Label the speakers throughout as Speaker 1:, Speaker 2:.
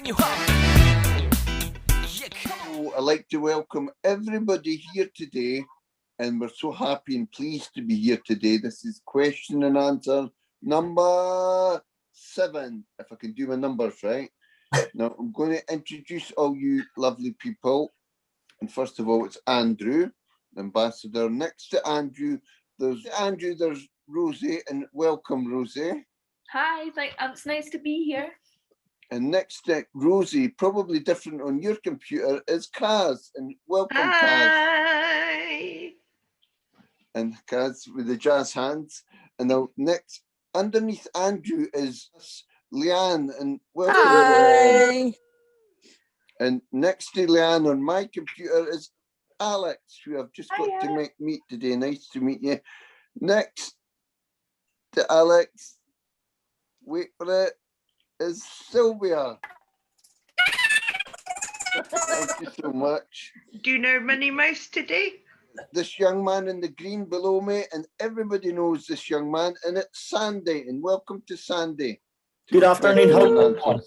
Speaker 1: bring you home. Yeah, come on.
Speaker 2: I'd like to welcome everybody here today, and we're so happy and pleased to be here today. This is question and answer number 7, if I can do my numbers right. Now, I'm going to introduce all you lovely people. And first of all, it's Andrew, the ambassador. Next to Andrew, there's Rosie, and welcome, Rosie.
Speaker 3: Hi, it's nice to be here.
Speaker 2: And next to Rosie, probably different on your computer, is Kaz, and welcome, Kaz.
Speaker 4: Hi.
Speaker 2: And Kaz with the jazz hands. And now next, underneath Andrew is Leanne, and welcome.
Speaker 5: Hi.
Speaker 2: And next to Leanne on my computer is Alex, who I've just got to meet today. Nice to meet you. Next to Alex, wait for it, is Sylvia. Thank you so much.
Speaker 4: Do you know Minnie Mouse today?
Speaker 2: This young man in the green below me, and everybody knows this young man, and it's Sandy, and welcome to Sandy.
Speaker 6: Good afternoon. How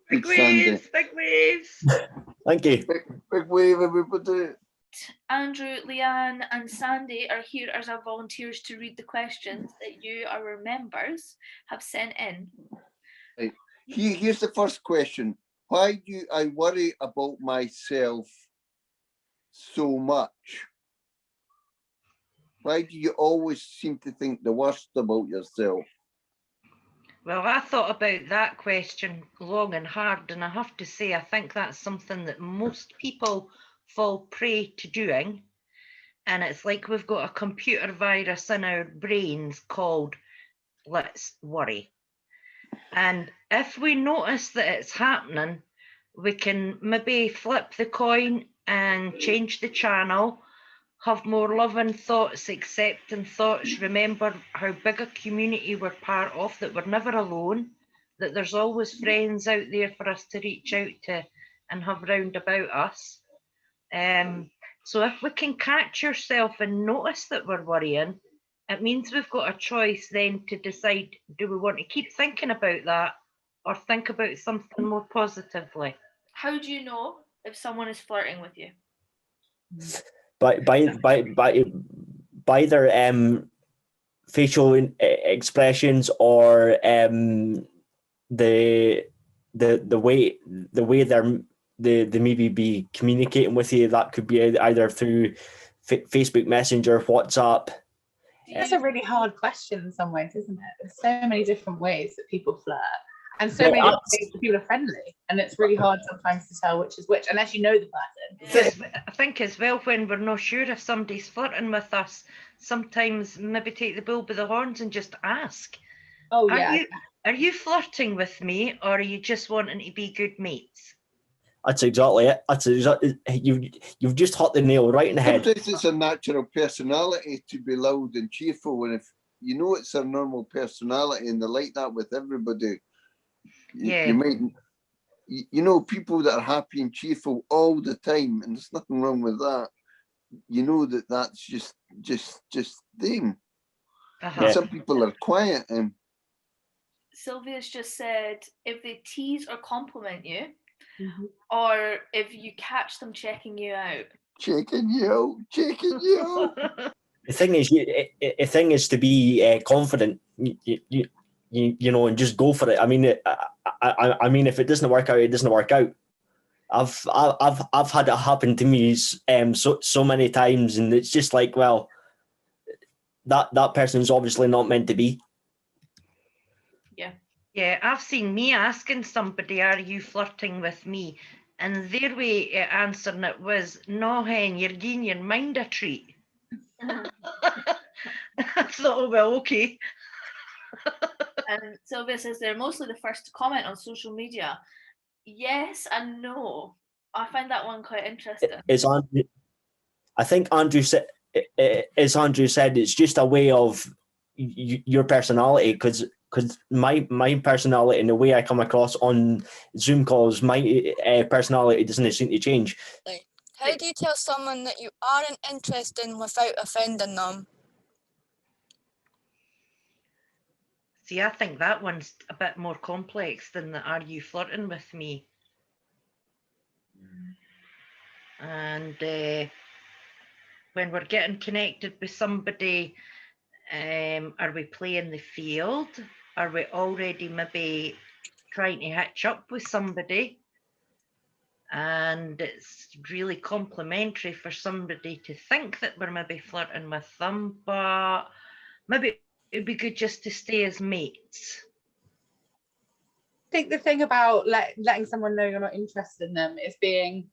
Speaker 4: Big waves, big waves.
Speaker 6: Thank you.
Speaker 2: Big wave, everybody.
Speaker 3: Andrew, Leanne, and Sandy are here as our volunteers to read the questions that you, our members, have sent in.
Speaker 2: Right. Here's the first question. Why do I worry about myself so much? Why do you always seem to think the worst about yourself?
Speaker 4: Well, I thought about that question long and hard, and I have to say, I think that's something that most people fall prey to doing. And it's like we've got a computer virus in our brains called let's worry. And if we notice that it's happening, we can maybe flip the coin and change the channel, have more loving thoughts, accepting thoughts, remember how big a community we're part of, that we're never alone, that there's always friends out there for us to reach out to and have round about us. So if we can catch yourself and notice that we're worrying, it means we've got a choice then to decide, do we want to keep thinking about that or think about something more positively?
Speaker 3: How do you know if someone is flirting with you?
Speaker 6: By their facial expressions, or the way they maybe be communicating with you. That could be either through Facebook Messenger, WhatsApp.
Speaker 5: That's a really hard question in some ways, isn't it? There's so many different ways that people flirt, and so many different ways that people are friendly, and it's really hard sometimes to tell which is which unless you know the person.
Speaker 4: I think as well, when we're not sure if somebody's flirting with us, sometimes maybe take the bull by the horns and just ask.
Speaker 5: Oh yeah.
Speaker 4: Are you flirting with me, or are you just wanting to be good mates?
Speaker 6: That's exactly it. You've just hit the nail right in the head.
Speaker 2: Sometimes it's a natural personality to be loud and cheerful, and if you know it's a normal personality and they're like that with everybody, you might, you know, people that are happy and cheerful all the time, and there's nothing wrong with that. You know that that's just them.
Speaker 6: Uh-huh.
Speaker 2: Some people are quiet.
Speaker 3: Sylvia's just said if they tease or compliment you, or if you catch them checking you out.
Speaker 2: Checking you out.
Speaker 6: The thing is to be confident. You know, and just go for it. I mean, I mean, if it doesn't work out, it doesn't work out. I've had it happen to me so many times, and it's just like, well, that person's obviously not meant to be.
Speaker 4: Yeah, I've seen me asking somebody, "Are you flirting with me?" And their way of answering it was, "No, hen, you're giving your mind a treat." I thought, oh well, okay.
Speaker 3: And Sylvia says they're mostly the first to comment on social media. Yes and no. I find that one quite interesting.
Speaker 6: I think Andrew said, as Andrew said, it's just a way of your personality, because my personality and the way I come across on Zoom calls, my personality doesn't seem to change.
Speaker 7: How do you tell someone that you aren't interested in without offending them?
Speaker 4: See, I think that one's a bit more complex than the "Are you flirting with me?" And when we're getting connected with somebody, are we playing the field? Are we already maybe trying to hitch up with somebody? And it's really complimentary for somebody to think that we're maybe flirting with them, but maybe it'd be good just to stay as mates.
Speaker 5: I think the thing about letting someone know you're not interested in them is being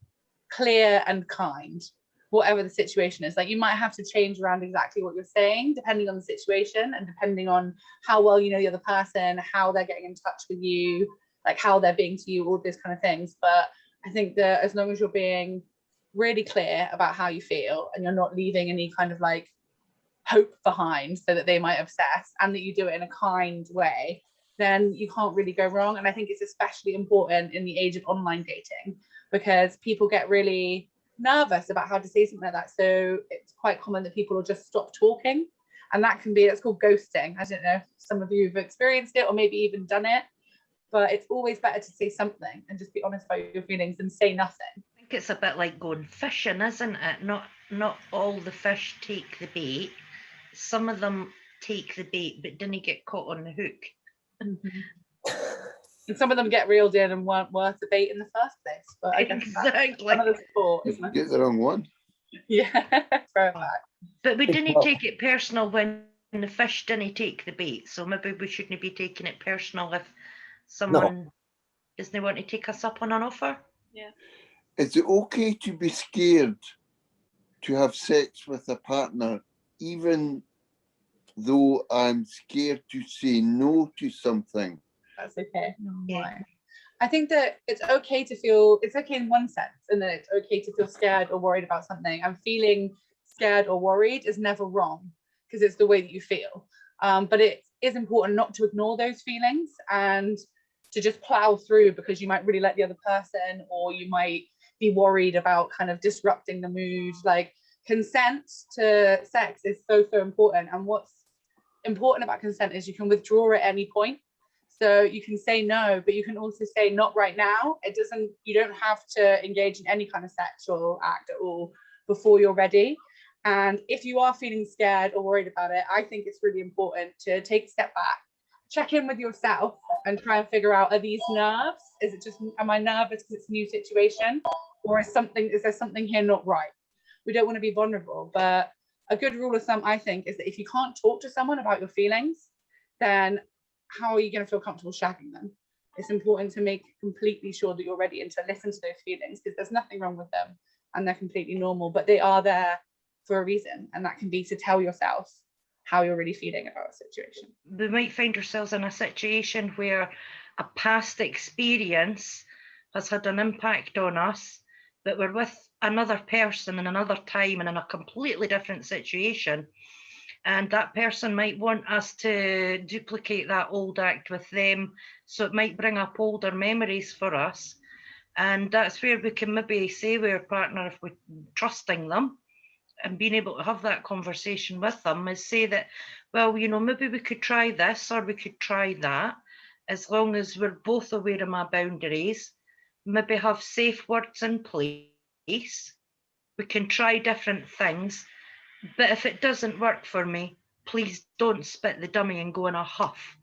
Speaker 5: clear and kind, whatever the situation is. Like, you might have to change around exactly what you're saying depending on the situation and depending on how well you know the other person, how they're getting in touch with you, like how they're being to you, all those kind of things. But I think that as long as you're being really clear about how you feel and you're not leaving any kind of like hope behind so that they might obsess, and that you do it in a kind way, then you can't really go wrong. And I think it's especially important in the age of online dating, because people get really nervous about how to say something like that. So it's quite common that people will just stop talking, and that can be, it's called ghosting. I don't know if some of you have experienced it or maybe even done it, but it's always better to say something and just be honest about your feelings than say nothing.
Speaker 4: I think it's a bit like going fishing, isn't it? Not all the fish take the bait. Some of them take the bait but didn't get caught on the hook.
Speaker 5: And some of them get reeled in and weren't worth the bait in the first place. But I guess
Speaker 4: Exactly.
Speaker 5: that's another sport, isn't it?
Speaker 2: Get the wrong one.
Speaker 5: Yeah, throw it back.
Speaker 4: But we didn't take it personal when the fish didn't take the bait. So maybe we shouldn't be taking it personal if someone doesn't want to take us up on an offer.
Speaker 3: Yeah.
Speaker 2: Is it okay to be scared to have sex with a partner, even though I'm scared to say no to something?
Speaker 5: That's okay.
Speaker 4: Yeah.
Speaker 5: Fine. I think that it's okay to feel, it's okay in one sense, and then it's okay to feel scared or worried about something. And feeling scared or worried is never wrong, because it's the way that you feel. But it is important not to ignore those feelings and to just plow through, because you might really like the other person, or you might be worried about kind of disrupting the mood. Like, consent to sex is so important. And what's important about consent is you can withdraw at any point. So you can say no, but you can also say not right now. You don't have to engage in any kind of sexual act at all before you're ready. And if you are feeling scared or worried about it, I think it's really important to take a step back, check in with yourself and try and figure out, are these nerves? Is it just, am I nervous because it's a new situation? Or is there something here not right? We don't want to be vulnerable, but a good rule of thumb, I think, is that if you can't talk to someone about your feelings, then how are you going to feel comfortable shagging them? It's important to make completely sure that you're ready and to listen to those feelings, because there's nothing wrong with them and they're completely normal, but they are there for a reason. And that can be to tell yourself how you're really feeling about a situation.
Speaker 4: We might find ourselves in a situation where a past experience has had an impact on us, but we're with another person in another time and in a completely different situation. And that person might want us to duplicate that old act with them. So it might bring up older memories for us. And that's where we can maybe say we're a partner, if we're trusting them and being able to have that conversation with them, is say that, well, you know, maybe we could try this or we could try that, as long as we're both aware of my boundaries, maybe have safe words in place. We can try different things. But if it doesn't work for me, please don't spit the dummy and go in a huff,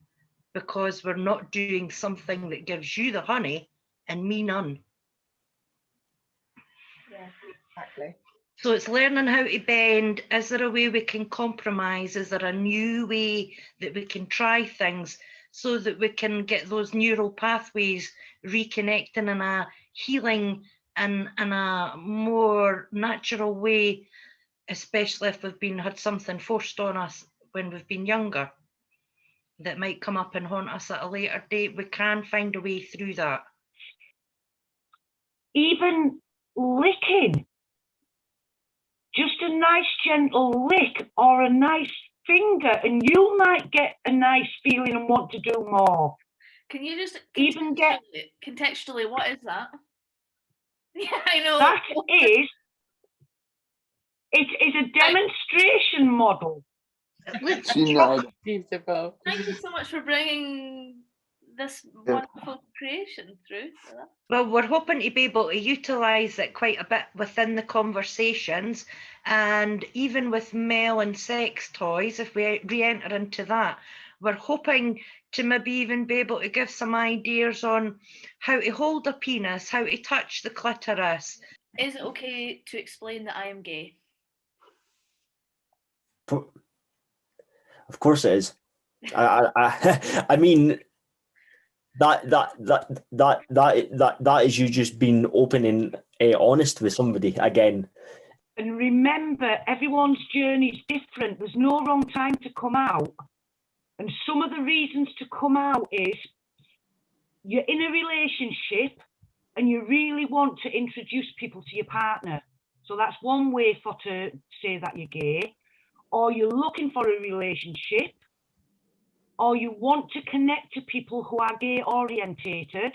Speaker 4: because we're not doing something that gives you the honey and me none.
Speaker 5: Yeah, exactly.
Speaker 4: So it's learning how to bend. Is there a way we can compromise? Is there a new way that we can try things so that we can get those neural pathways reconnecting in a healing and in a more natural way, especially if we've had something forced on us when we've been younger that might come up and haunt us at a later date? We can find a way through that.
Speaker 8: Even licking, just a nice gentle lick or a nice finger, and you might get a nice feeling and want to do more.
Speaker 3: Can you just
Speaker 8: Even get
Speaker 3: contextually, what is that? Yeah, I know.
Speaker 8: that is, it is a demonstration model.
Speaker 2: Seen that?
Speaker 5: Beautiful.
Speaker 3: Thank you so much for bringing this
Speaker 2: Yeah.
Speaker 3: wonderful creation through.
Speaker 4: Well, we're hoping to be able to utilise it quite a bit within the conversations, and even with Mel and sex toys, if we re-enter into that, we're hoping to maybe even be able to give some ideas on how to hold a penis, how to touch the clitoris.
Speaker 3: Is it okay to explain that I am gay?
Speaker 6: Of course it is. I mean, that is you just being open and honest with somebody again.
Speaker 8: And remember, everyone's journey is different. There's no wrong time to come out. And some of the reasons to come out is you're in a relationship and you really want to introduce people to your partner. So that's one way for to say that you're gay. Or you're looking for a relationship, or you want to connect to people who are gay orientated.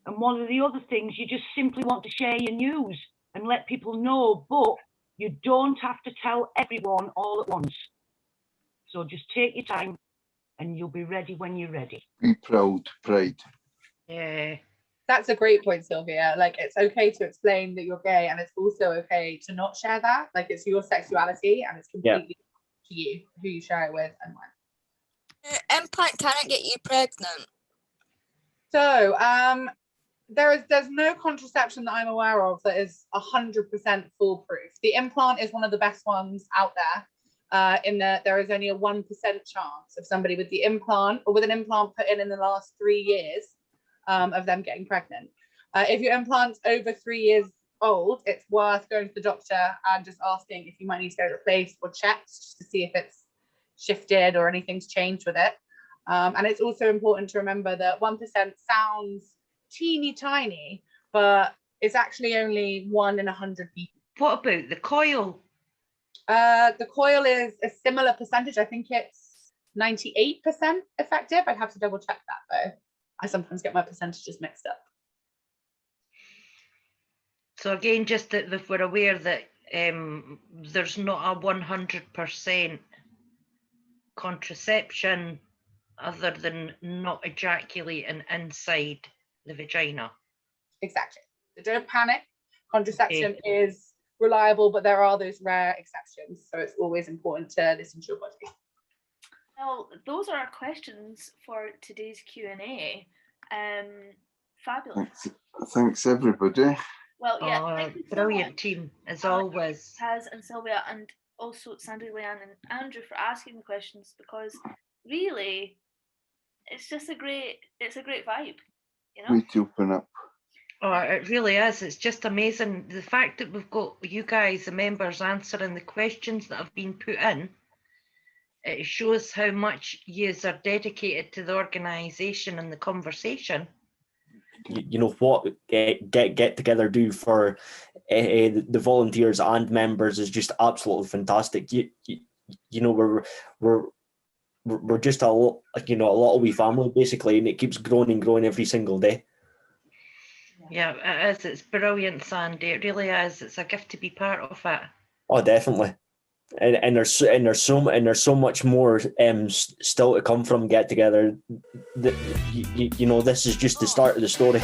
Speaker 8: And one of the other things, you just simply want to share your news and let people know, but you don't have to tell everyone all at once. So just take your time and you'll be ready when you're ready.
Speaker 2: Be proud, pride.
Speaker 4: Yeah.
Speaker 5: That's a great point, Sylvia. Like, it's okay to explain that you're gay, and it's also okay to not share that. Like, it's your sexuality, and it's completely up to you who you share it with and when.
Speaker 7: Implant can't get you pregnant.
Speaker 5: So, there's no contraception that I'm aware of that is 100% foolproof. The implant is one of the best ones out there. In that there is only a 1% chance of somebody with the implant or with an implant put in the last 3 years of them getting pregnant. If your implant's over 3 years old, it's worth going to the doctor and just asking if you might need to get it replaced or checked just to see if it's shifted or anything's changed with it. And it's also important to remember that 1% sounds teeny tiny, but it's actually only 1 in 100 people.
Speaker 4: What about the coil?
Speaker 5: The coil is a similar percentage. I think it's 98% effective. I'd have to double check that though. I sometimes get my percentages mixed up.
Speaker 4: So again, just that if we're aware that there's not a 100% contraception other than not ejaculating inside the vagina.
Speaker 5: Exactly. So don't panic. Contraception is reliable, but there are those rare exceptions. So it's always important to listen to your body.
Speaker 3: Well, those are our questions for today's Q&A. Fabulous.
Speaker 2: Thanks everybody.
Speaker 3: Well, yeah, thank you so
Speaker 4: Brilliant
Speaker 3: much,
Speaker 4: team, as
Speaker 3: Alex,
Speaker 4: always.
Speaker 3: Taz and Sylvia, and also Sandy, Leanne and Andrew for asking the questions, because really, it's just a great vibe, you know?
Speaker 2: Way to open up.
Speaker 4: Oh, it really is. It's just amazing. The fact that we've got you guys, the members, answering the questions that have been put in, it shows how much yous are dedicated to the organisation and the conversation.
Speaker 6: You know what get together do for the volunteers and members is just absolutely fantastic. You know we're just a little wee family basically, and it keeps growing and growing every single day.
Speaker 4: Yeah, it is. It's brilliant, Sandy. It really is. It's a gift to be part of it.
Speaker 6: Oh, definitely. And there's so much more still to come from Get Together. You know, this is just the start of the story.